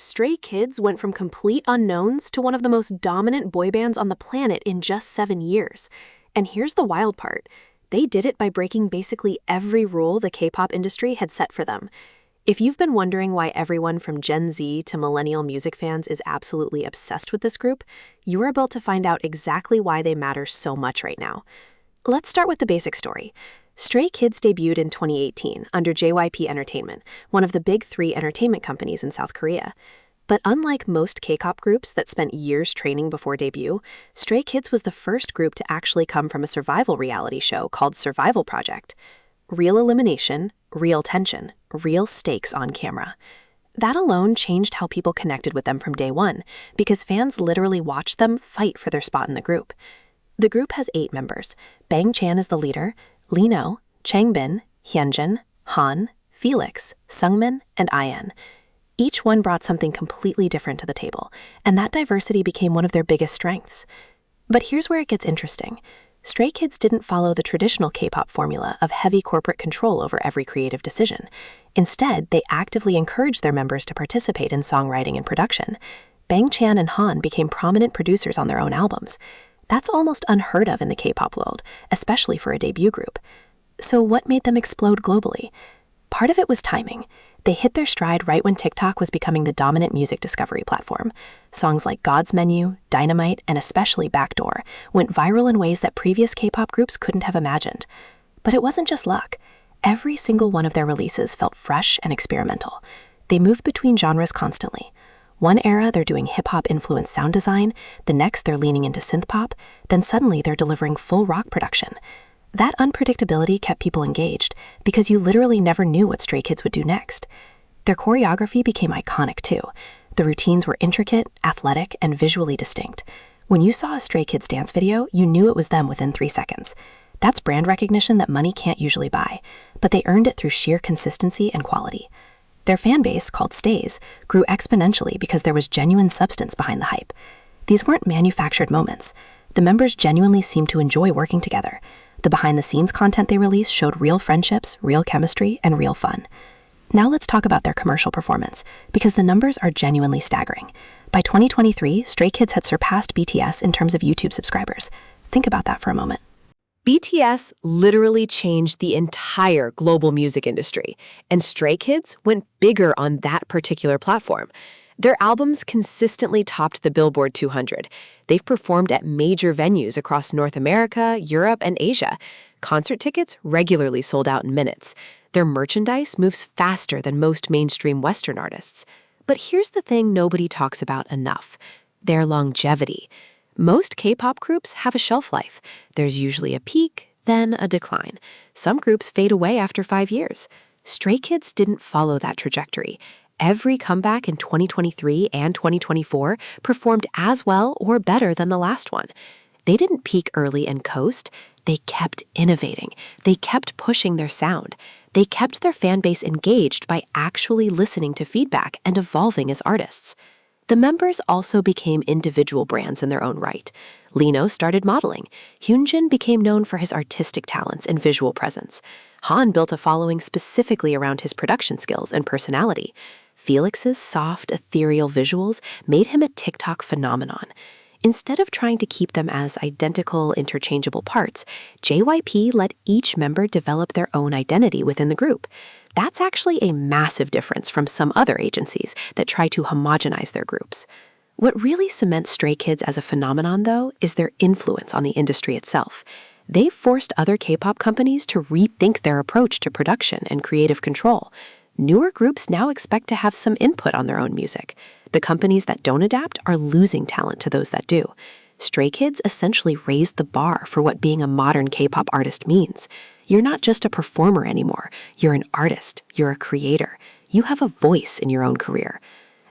Stray Kids went from complete unknowns to one of the most dominant boy bands on the planet in just 7 years. And here's the wild part. They did it by breaking basically every rule the K-pop industry had set for them. If you've been wondering why everyone from Gen Z to millennial music fans is absolutely obsessed with this group, you are about to find out exactly why they matter so much right now. Let's start with the basic story. Stray Kids debuted in 2018 under JYP Entertainment, one of the big 3 entertainment companies in South Korea. But unlike most K-pop groups that spent years training before debut, Stray Kids was the first group to actually come from a survival reality show called Survival Project. Real elimination, real tension, real stakes on camera. That alone changed how people connected with them from day one, because fans literally watched them fight for their spot in the group. The group has 8 members. Bang Chan is the leader, Lino, Changbin, Hyunjin, Han, Felix, Sungmin, and IN. Each one brought something completely different to the table, and that diversity became one of their biggest strengths. But here's where it gets interesting. Stray Kids didn't follow the traditional K-pop formula of heavy corporate control over every creative decision. Instead, they actively encouraged their members to participate in songwriting and production. Bang Chan and Han became prominent producers on their own albums. That's almost unheard of in the K-pop world, especially for a debut group. So what made them explode globally? Part of it was timing. They hit their stride right when TikTok was becoming the dominant music discovery platform. Songs like God's Menu, Dynamite, and especially Backdoor went viral in ways that previous K-pop groups couldn't have imagined. But it wasn't just luck. Every single one of their releases felt fresh and experimental. They moved between genres constantly. One era, they're doing hip-hop-influenced sound design, the next they're leaning into synth-pop, then suddenly they're delivering full rock production. That unpredictability kept people engaged, because you literally never knew what Stray Kids would do next. Their choreography became iconic too. The routines were intricate, athletic, and visually distinct. When you saw a Stray Kids dance video, you knew it was them within 3 seconds. That's brand recognition that money can't usually buy, but they earned it through sheer consistency and quality. Their fan base, called Stays, grew exponentially because there was genuine substance behind the hype. These weren't manufactured moments. The members genuinely seemed to enjoy working together. The behind-the-scenes content they released showed real friendships, real chemistry, and real fun. Now let's talk about their commercial performance, because the numbers are genuinely staggering. By 2023, Stray Kids had surpassed BTS in terms of YouTube subscribers. Think about that for a moment. BTS literally changed the entire global music industry, and Stray Kids went bigger on that particular platform. Their albums consistently topped the Billboard 200. They've performed at major venues across North America, Europe, and Asia. Concert tickets regularly sold out in minutes. Their merchandise moves faster than most mainstream Western artists. But here's the thing nobody talks about enough: their longevity. Most K-pop groups have a shelf life. There's usually a peak, then a decline. Some groups fade away after 5 years. Stray Kids didn't follow that trajectory. Every comeback in 2023 and 2024 performed as well or better than the last one. They didn't peak early and coast. They kept innovating. They kept pushing their sound. They kept their fan base engaged by actually listening to feedback and evolving as artists. The members also became individual brands in their own right. Lino started modeling. Hyunjin became known for his artistic talents and visual presence. Han built a following specifically around his production skills and personality. Felix's soft, ethereal visuals made him a TikTok phenomenon. Instead of trying to keep them as identical, interchangeable parts, JYP let each member develop their own identity within the group. That's actually a massive difference from some other agencies that try to homogenize their groups. What really cements Stray Kids as a phenomenon, though, is their influence on the industry itself. They've forced other K-pop companies to rethink their approach to production and creative control. Newer groups now expect to have some input on their own music. The companies that don't adapt are losing talent to those that do. Stray Kids essentially raised the bar for what being a modern K-pop artist means. You're not just a performer anymore. You're an artist. You're a creator. You have a voice in your own career.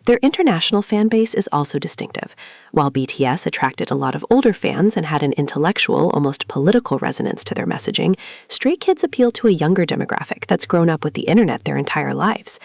Their international fan base is also distinctive. While BTS attracted a lot of older fans and had an intellectual, almost political resonance to their messaging, Stray Kids appeal to a younger demographic that's grown up with the internet their entire lives.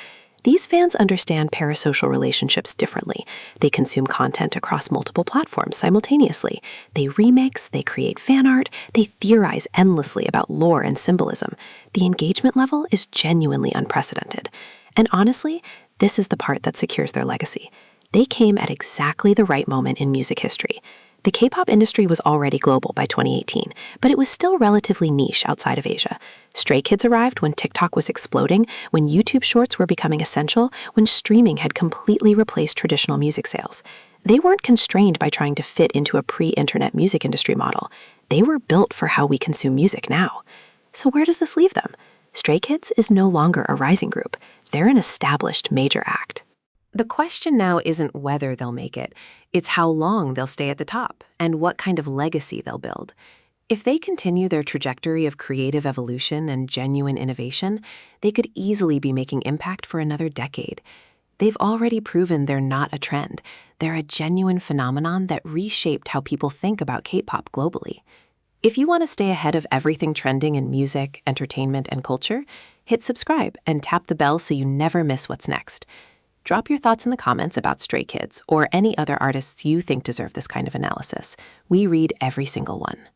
These fans understand parasocial relationships differently. They consume content across multiple platforms simultaneously. They remix, they create fan art, they theorize endlessly about lore and symbolism. The engagement level is genuinely unprecedented. And honestly, This is the part that secures their legacy. They came at exactly the right moment in music history. The K-pop industry was already global by 2018, but it was still relatively niche outside of Asia. Stray Kids arrived when TikTok was exploding, when YouTube Shorts were becoming essential, when streaming had completely replaced traditional music sales. They weren't constrained by trying to fit into a pre-internet music industry model. They were built for how we consume music now. So where does this leave them? Stray Kids is no longer a rising group. They're an established major act. The question now isn't whether they'll make it, it's how long they'll stay at the top and what kind of legacy they'll build. If they continue their trajectory of creative evolution and genuine innovation, they could easily be making impact for another decade. They've already proven they're not a trend. They're a genuine phenomenon that reshaped how people think about K-pop globally. If you want to stay ahead of everything trending in music, entertainment, and culture, hit subscribe and tap the bell so you never miss what's next. Drop your thoughts in the comments about Stray Kids or any other artists you think deserve this kind of analysis. We read every single one.